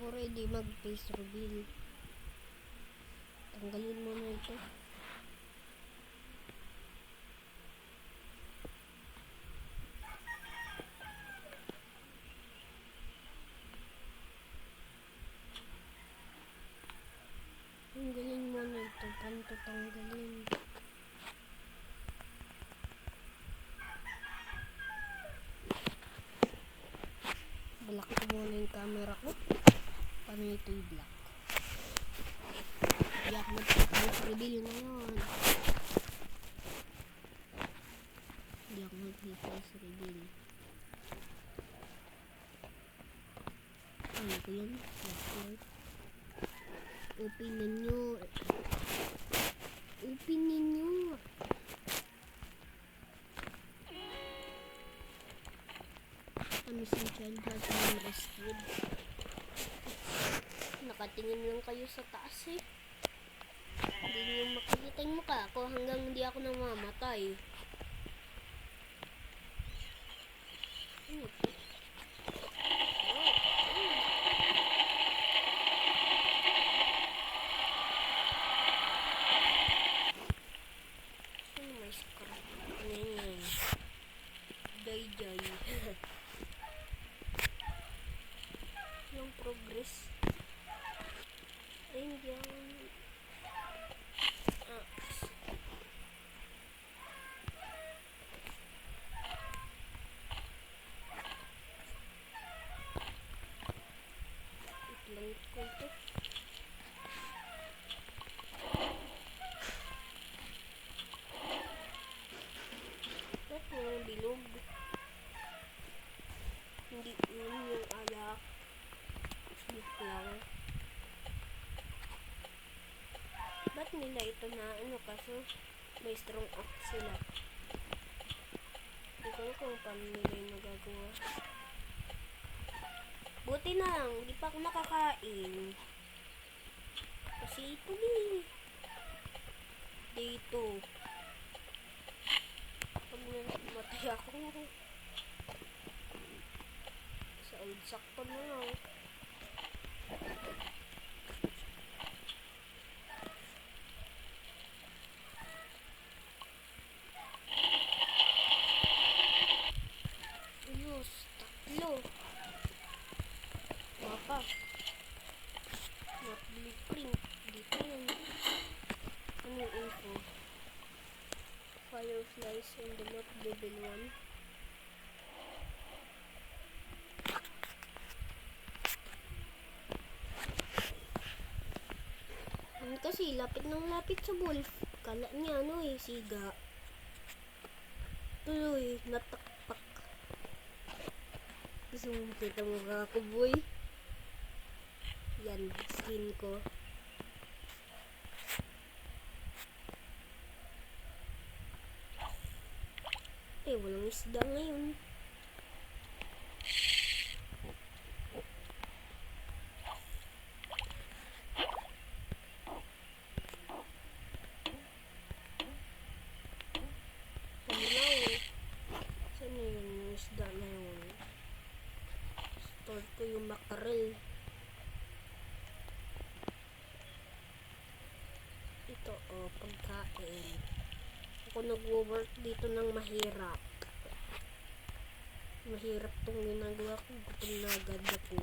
Ready mag-face reveal. Tanggalin mo na ito. Tanggalin mo na ito. Paano ito tanggalin? Block ko muna yung camera ko. Paano ito i-block? Hindi ako mag-face reveal ngayon. Hindi ako mag-face reveal. Ano ko yun? Open ninyo. Open ninyo. Missing child has been rescued. Nakatingin lang kayo sa taas eh. Hindi niyo makikita yung mukha ko hanggang hindi ako namamatay. Ano ito? Ano may scrap? Ngayon. Day-day. Yung progress. Ay, hindi ako. Itlangit ko ito. Ba't mo bilog? Hindi yun yung alak. Lang. Ba't nila ito na ano kaso may strong act sila? Hindi ko alam kung paano nila yung nagagawa. Buti na lang, hindi pa ako nakakain. Kasi ito eh. Dito. Pag namatay ako. Sa old sakto na lang. Ayos, tatlo. Mapa. Not blueprint. Dito yun. Ano yung info? Fireflies in the map level 1. Kasi lapit ng lapit sa wolf. Kala niya ano eh, siga. Tuloy, natakpak. Gusto mo kita mo ako boy? Yan, skin ko. Eh, walang isda ngayon. Isda na yun. Store ko yung mackerel. Ito pagkain. Ako nagwo-work dito ng mahirap. Mahirap tong ginagawa ko. Gutom na agad ako.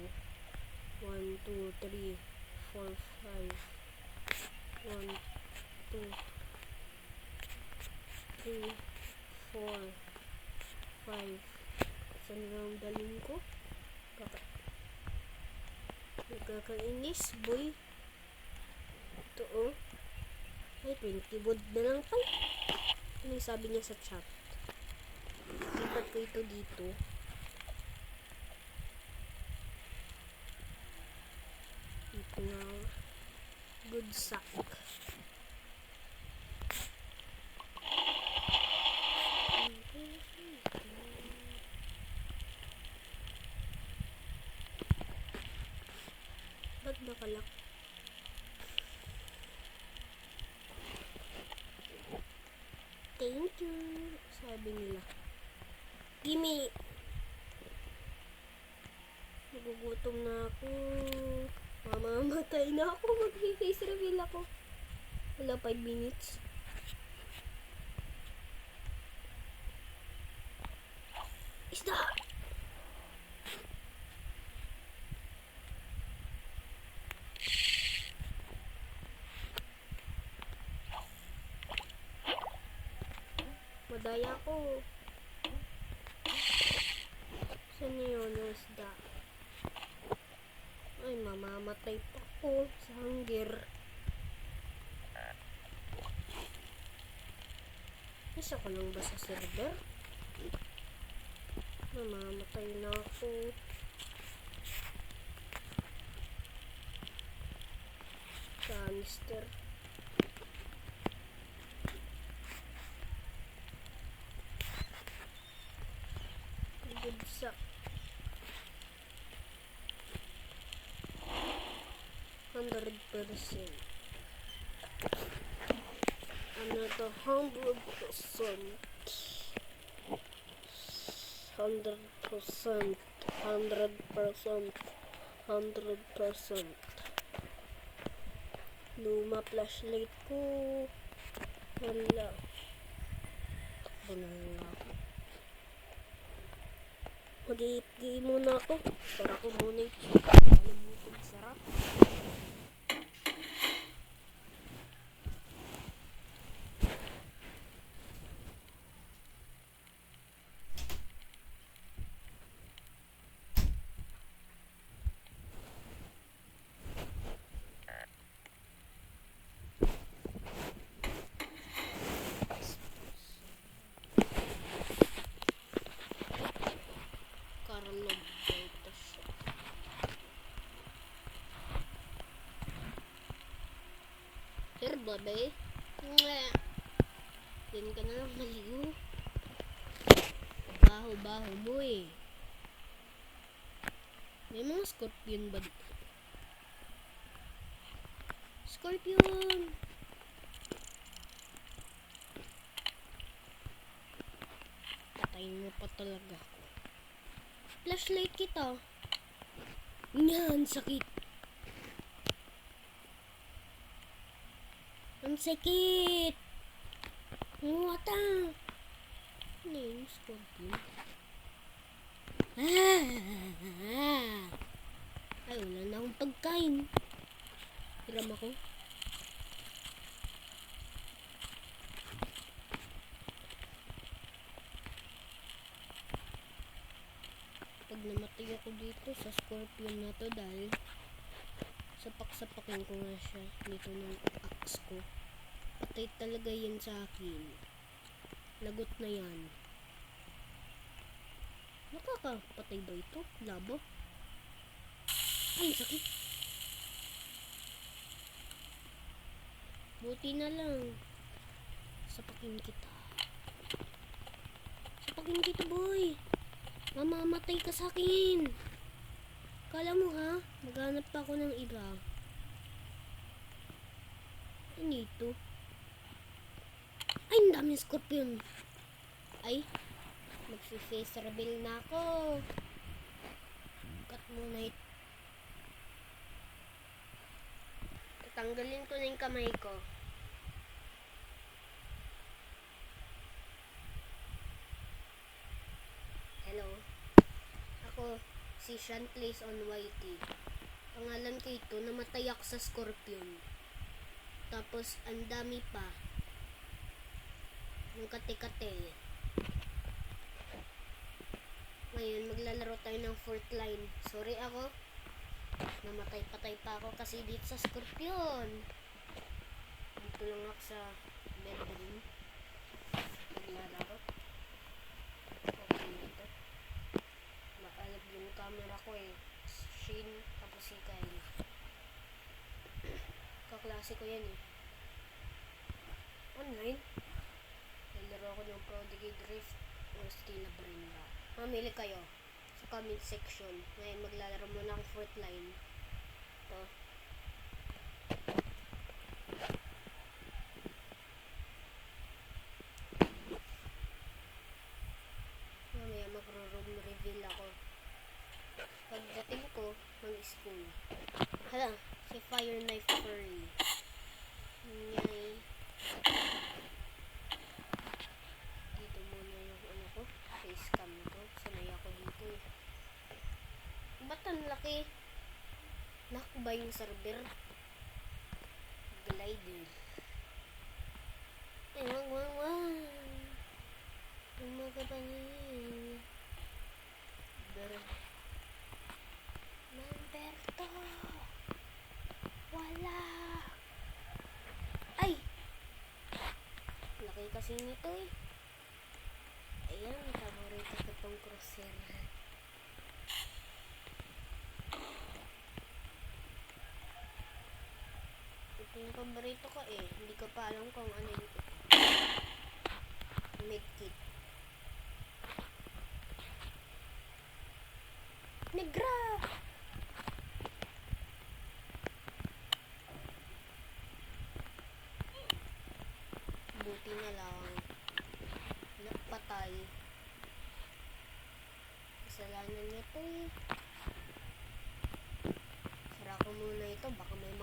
1, 2, 3, 4, 5. 1, 2, 3, 4, 5. Saan lang dalhin ko? Nagkakainis, boy. Ito, Ay, 20 wood na lang pa. Ano yung sabi niya sa chat? Lipat ko ito dito. Ito na. Good sack. Ba't nakalak? Thank you. Sabi nila. Gimme. Nagugutom na ako. Mamamatay na ako. Mag-face reveal ako. Wala 5 minutes. Isda! Madaya ko. Saan yun yung isda? Ay, mamamatay pa ako sa hunger. Isa ko lang ba sa server? Mamamatay na ako. Canister. Gibsa. 100%. Ano to? 100%. 100%. 100%. 100%. Luma flashlight ko. Wala. Takbo na lang ako. Mag-i-game muna ako. Para ko muna yung sarap. Here, babe. Din ka na lang maligo. Baho-baho mo eh. May mga scorpion ba dito? Scorpion! Patayin mo pa talaga ako. Flashlight kita. Yan, sakit. Ang sakit! Muwata! Ano yung scorpion? Ay, wala na akong pagkain. Hiram ako. Pag namatay ako dito sa scorpion na to dahil sapak-sapakin ko nga siya dito ng axe ko. Patay talaga yan sa akin. Lagot na yan. Nakakapatay ba ito? Labo? Ay, sakit. Buti na lang. Sapakin kita. Sapakin kita, boy. Mamamatay ka sa akin. Kala mo ha? Maghanap pa ako ng iba. Ano ito? Ay, ang daming scorpion. Ay, magsi-face reveal na ako. Cut muna ito. Tatanggalin ko na yung kamay ko. Hello. Ako, si Sean Plays on YT. Pangalan ko ito, namatay ako sa scorpion. Tapos, ang dami pa. Yung kate-kate. Ngayon, maglalaro tayo ng fourth line. Sorry ako. Namatay-patay pa ako kasi dito sa scorpion. Dito lang ako sa bedroom. Maglalaro. Okay na ito. Maalab yung camera ko eh. Shin, tapos si Kyle. Kaklase ko yan eh. Online. Nalaro ko ng Prodigy Drift o Stila Brenda. Mamili kayo sa comment section. Ngayon maglalaro mo ng fourth line. Ito. Mamaya magro-room reveal ako. Pagdating ko ng school. Hala, si Fire Knife Furry. Nyay. Dito muna yung ano ko, facecam ko. Sanay ako dito eh. Ba't ang laki? Lock ba yung server? Glider. Ay, wag. Umagabanin. Manberto! Wala! Ay! Laki kasi nito eh. Ayan, paborito ko tong crosshair. Ito yung paborito ko eh. Hindi ko pa alam kung ano yung medkit. Negra! Buti na lang. Napatay. Kasalanan niya to eh. Sara ko muna ito. Baka may